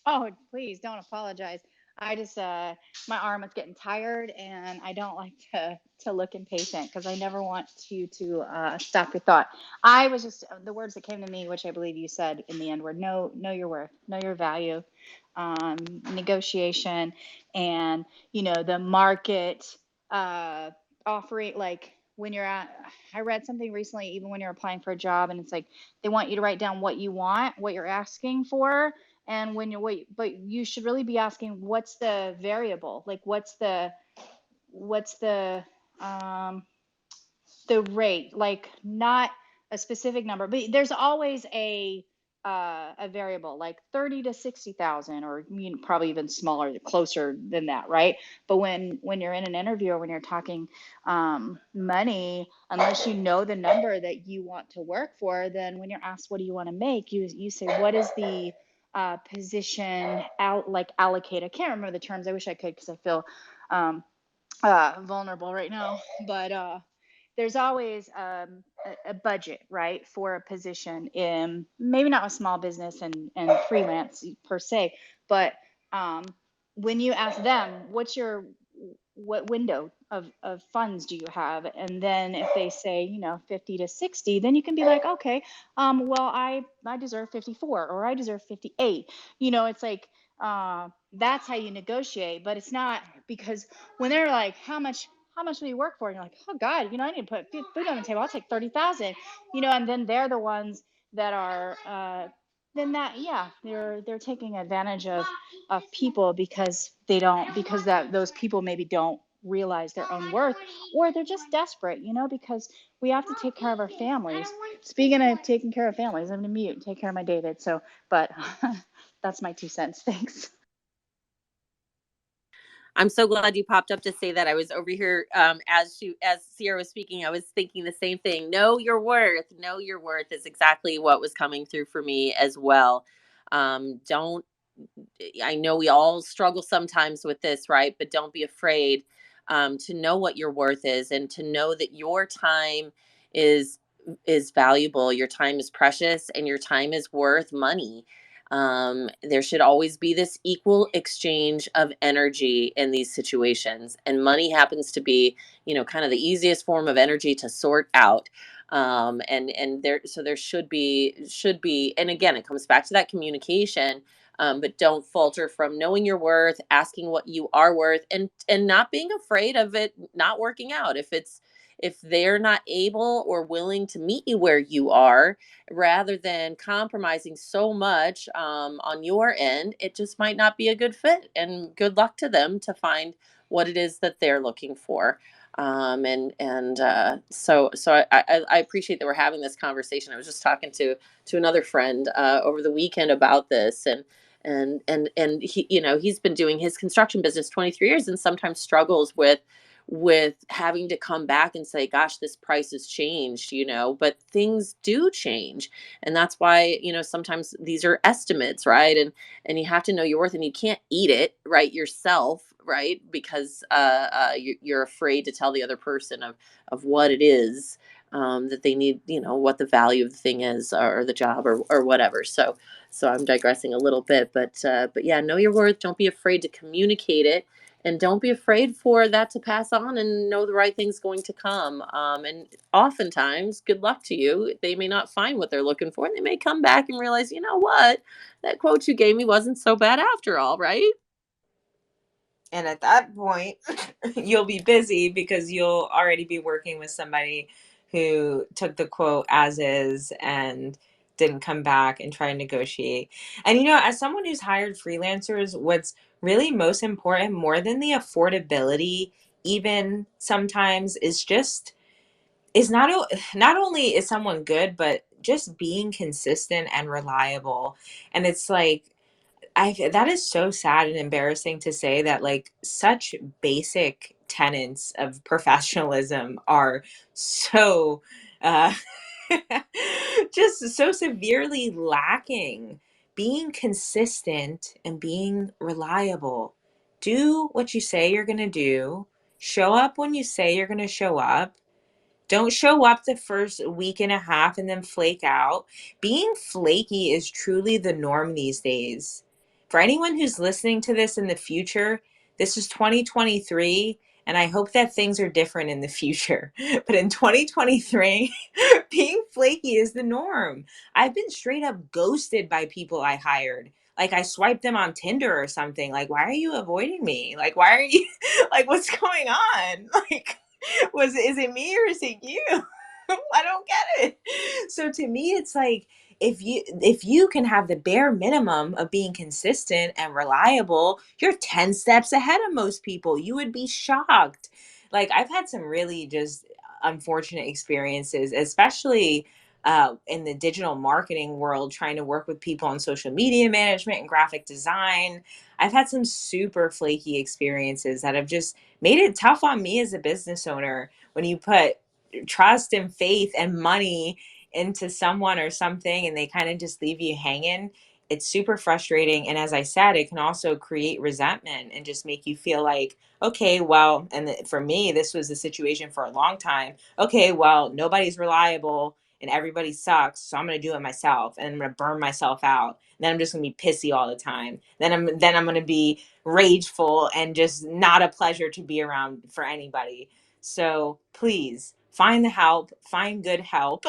Oh, please don't apologize. I just my arm is getting tired and I don't like to look impatient because I never want you to stop your thought. I was just the words that came to me, which I believe you said in the end, were know your worth, know your value, um, negotiation, and the market uh, offering. Like when you're at, I read something recently, even when you're applying for a job, and it's like they want you to write down what you want, what you're asking for, and when you're wait, but you should really be asking what's the variable, like what's um the rate, like not a specific number, but there's always a variable like 30 to 60,000, or probably even smaller, closer than that, right? But when you're in an interview or when you're talking money, unless you know the number that you want to work for, then when you're asked what do you want to make, you say what is the position out, like allocate. I can't remember the terms. I wish I could because I feel um, vulnerable right now, but there's always a budget, right, for a position in maybe not a small business and freelance per se, but um, when you ask them, what window of funds do you have? And then if they say, 50 to 60, then you can be like, okay, well, I deserve 54 or I deserve 58. It's like, that's how you negotiate, but it's not because when they're like, how much do you work for? And you're like, oh God, I need to put food on the table. I'll take 30,000, and then they're the ones that are, then that, yeah, they're taking advantage of people because those people maybe don't realize their own worth, or they're just desperate, because we have to take care of our families. Speaking of taking care of families, I'm gonna mute and take care of my David. So, but that's my 2 cents. Thanks. I'm so glad you popped up to say that. I was over here as Sierra was speaking. I was thinking the same thing. Know your worth. Know your worth is exactly what was coming through for me as well. Don't I know we all struggle sometimes with this, right? But don't be afraid to know what your worth is and to know that your time is is valuable. Your time is precious, and your time is worth money. There should always be this equal exchange of energy in these situations, and money happens to be, kind of the easiest form of energy to sort out. And there should be, and again, it comes back to that communication. But don't falter from knowing your worth, asking what you are worth, and not being afraid of it not working out. If they're not able or willing to meet you where you are, rather than compromising so much on your end, it just might not be a good fit. And good luck to them to find what it is that they're looking for. So I appreciate that we're having this conversation. I was just talking to another friend over the weekend about this, and he, he's been doing his construction business 23 years and sometimes struggles with having to come back and say, gosh, this price has changed, but things do change. And that's why, sometimes these are estimates, right? And you have to know your worth, and you can't eat it right yourself, right? Because you're afraid to tell the other person of what it is that they need, what the value of the thing is, or the job, or whatever. So I'm digressing a little bit, but yeah, know your worth. Don't be afraid to communicate it, and don't be afraid for that to pass on, and know the right thing's going to come. And oftentimes, good luck to you. They may not find what they're looking for, and they may come back and realize, you know what, that quote you gave me wasn't so bad after all, right? And at that point, you'll be busy because you'll already be working with somebody who took the quote as is and didn't come back and try and negotiate. And as someone who's hired freelancers, what's really most important, more than the affordability, even sometimes, is not only is someone good, but just being consistent and reliable. And it's like, that is so sad and embarrassing to say that, like, such basic tenets of professionalism are so uh just so severely lacking. Being consistent and being reliable. Do what you say you're going to do. Show up when you say you're going to show up. Don't show up the first week and a half and then flake out. Being flaky is truly the norm these days. For anyone who's listening to this in the future, this is 2023, and I hope that things are different in the future. But in 2023, being flaky is the norm. I've been straight up ghosted by people I hired. Like, I swiped them on Tinder or something. Like, why are you avoiding me? Like, why are you, like, what's going on? Like, is it me or is it you? I don't get it. So to me, it's like, if you can have the bare minimum of being consistent and reliable, you're 10 steps ahead of most people. You would be shocked. Like, I've had some really just unfortunate experiences, especially in the digital marketing world, trying to work with people on social media management and graphic design. I've had some super flaky experiences that have just made it tough on me as a business owner. When you put trust and faith and money into someone or something and they kind of just leave you hanging, it's super frustrating. And as I said, it can also create resentment and just make you feel like, okay, well, and for me, this was the situation for a long time. Okay, well, nobody's reliable and everybody sucks, so I'm gonna do it myself and I'm gonna burn myself out. And then I'm just gonna be pissy all the time. Then I'm gonna be rageful and just not a pleasure to be around for anybody. So please find the help, find good help.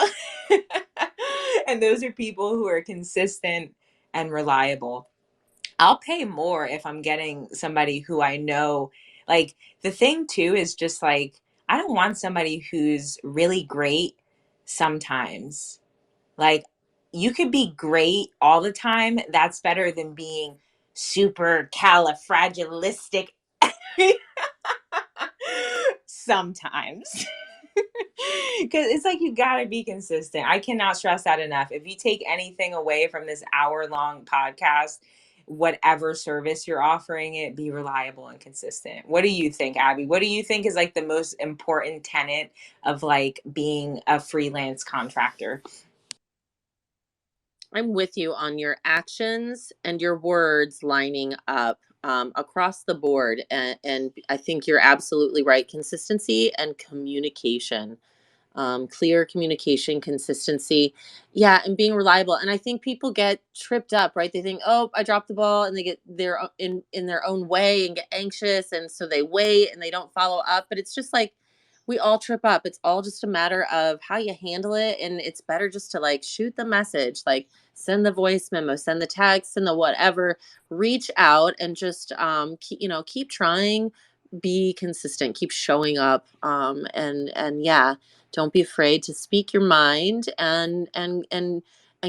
And those are people who are consistent and reliable. I'll pay more if I'm getting somebody who I know. Like, the thing too is just like, I don't want somebody who's really great sometimes. Like, you could be great all the time. That's better than being super califragilistic sometimes. Because it's like, you gotta be consistent. I cannot stress that enough. If you take anything away from this hour-long podcast, whatever service you're offering it, be reliable and consistent. What do you think, Abby? What do you think is like the most important tenet of like being a freelance contractor? I'm with you on your actions and your words lining up across the board. And I think you're absolutely right. Consistency and communication, clear communication, consistency, yeah, and being reliable. And I think people get tripped up, right? They think, oh, I dropped the ball, and they get in their own way and get anxious, and so they wait and they don't follow up. But it's just like, we all trip up. It's all just a matter of how you handle it, and it's better just to like shoot the message, like send the voice memo, send the text, send the whatever, reach out and just keep trying, be consistent, keep showing up, and yeah, don't be afraid to speak your mind, and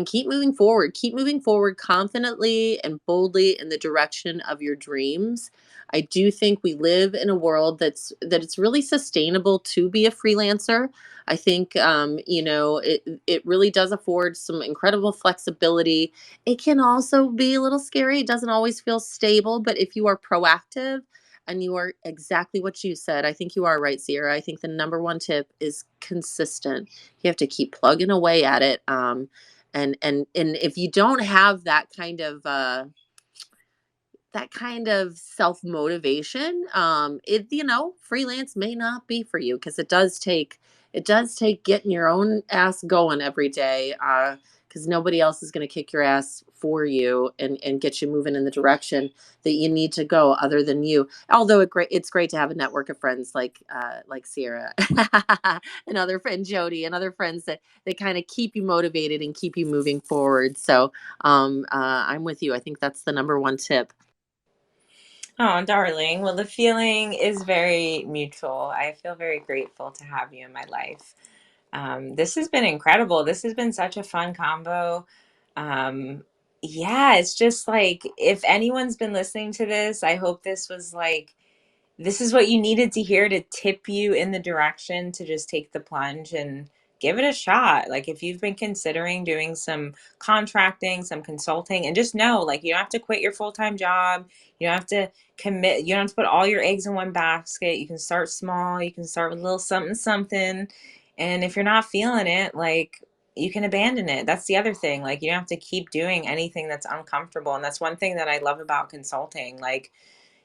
keep moving forward. Keep moving forward confidently and boldly in the direction of your dreams. I do think we live in a world that it's really sustainable to be a freelancer. I think it really does afford some incredible flexibility. It can also be a little scary. It doesn't always feel stable, but if you are proactive and you are exactly what you said, I think you are right, Sierra. I think the number one tip is consistent. You have to keep plugging away at it. And if you don't have that kind of self motivation, freelance may not be for you, because it does take getting your own ass going every day, because nobody else is going to kick your ass for you and get you moving in the direction that you need to go, other than you. Although it's great to have a network of friends like Sierra and other friend Jody and other friends that kind of keep you motivated and keep you moving forward. So I'm with you. I think that's the number one tip. Oh, darling. Well, the feeling is very mutual. I feel very grateful to have you in my life. This has been incredible. This has been such a fun combo. Yeah, it's just like, if anyone's been listening to this, I hope this is what you needed to hear to tip you in the direction to just take the plunge and give it a shot. Like, if you've been considering doing some contracting, some consulting, and just know, like, you don't have to quit your full-time job. You don't have to commit. You don't have to put all your eggs in one basket. You can start small. You can start with a little something, something. And if you're not feeling it, like, you can abandon it. That's the other thing. Like, you don't have to keep doing anything that's uncomfortable. And that's one thing that I love about consulting. Like,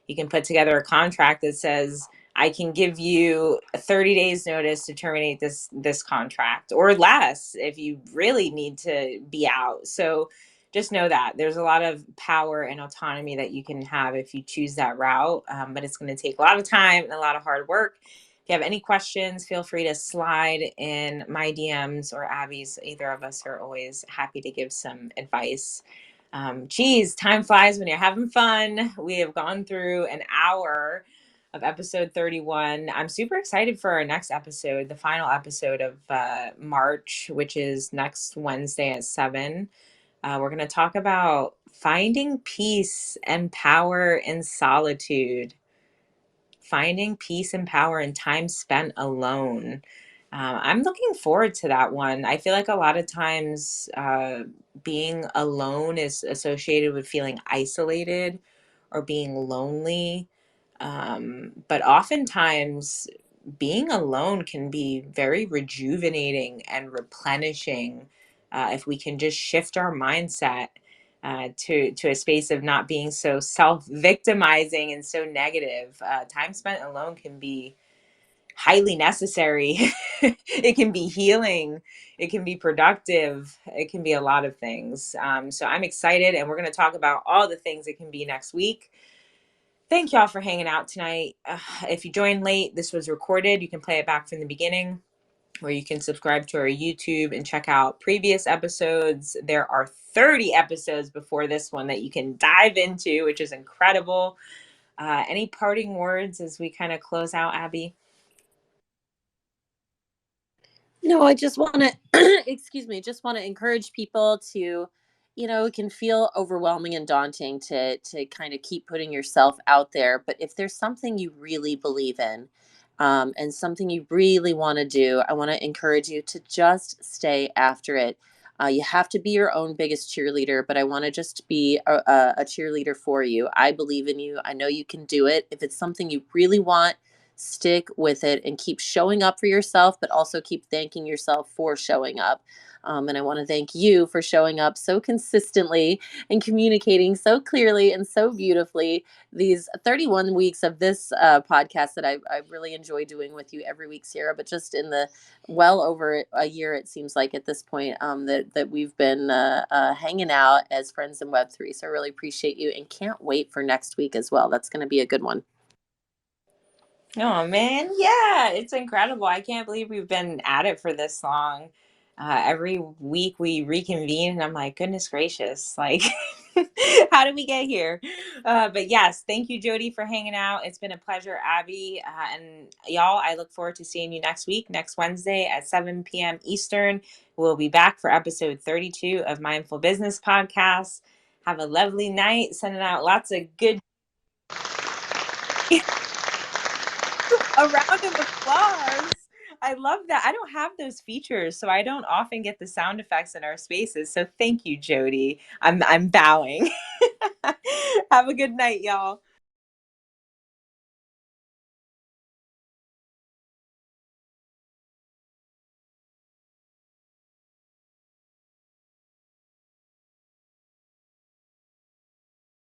you can put together a contract that says, I can give you 30 days notice to terminate this contract, or less if you really need to be out. So just know that there's a lot of power and autonomy that you can have if you choose that route. But it's going to take a lot of time and a lot of hard work. If you have any questions, feel free to slide in my DMs or Abby's. Either of us are always happy to give some advice. Geez, time flies when you're having fun. We have gone through an hour of episode 31. I'm super excited for our next episode, the final episode of March, which is next Wednesday at 7. We're going to talk about finding peace and power in solitude, finding peace and power in time spent alone. I'm looking forward to that one. I feel like a lot of times being alone is associated with feeling isolated or being lonely. But oftentimes, being alone can be very rejuvenating and replenishing if we can just shift our mindset. to a space of not being so self-victimizing and so negative. Time spent alone can be highly necessary. It can be healing. It can be productive. It can be a lot of things. So I'm excited, and we're going to talk about all the things it can be next week. Thank y'all for hanging out tonight. If you joined late, this was recorded. You can play it back from the beginning, or you can subscribe to our YouTube and check out previous episodes. There are 30 episodes before this one that you can dive into, which is incredible. Any parting words as we kind of close out, Abby? No, I just want to, excuse me, just want to encourage people to, it can feel overwhelming and daunting to kind of keep putting yourself out there. But if there's something you really believe in, and something you really want to do, I want to encourage you to just stay after it. You have to be your own biggest cheerleader, but I want to just be a cheerleader for you. I believe in you. I know you can do it. If it's something you really want, stick with it and keep showing up for yourself, but also keep thanking yourself for showing up. And I want to thank you for showing up so consistently and communicating so clearly and so beautifully these 31 weeks of this podcast that I really enjoy doing with you every week, Sarah. But just in the well over a year, it seems like at this point, that we've been hanging out as friends in Web3. So I really appreciate you and can't wait for next week as well. That's going to be a good one. Oh man, yeah, it's incredible. I can't believe we've been at it for this long. Every week we reconvene, and I'm like, goodness gracious, like, how did we get here? But yes, thank you, Jody, for hanging out. It's been a pleasure, Abby. And y'all, I look forward to seeing you next week, next Wednesday at 7 p.m. Eastern. We'll be back for episode 32 of Mindful Business Podcast. Have a lovely night, sending out lots of good. A round of applause. I love that. I don't have those features, so I don't often get the sound effects in our spaces. So thank you, Jody. I'm bowing. Have a good night, y'all.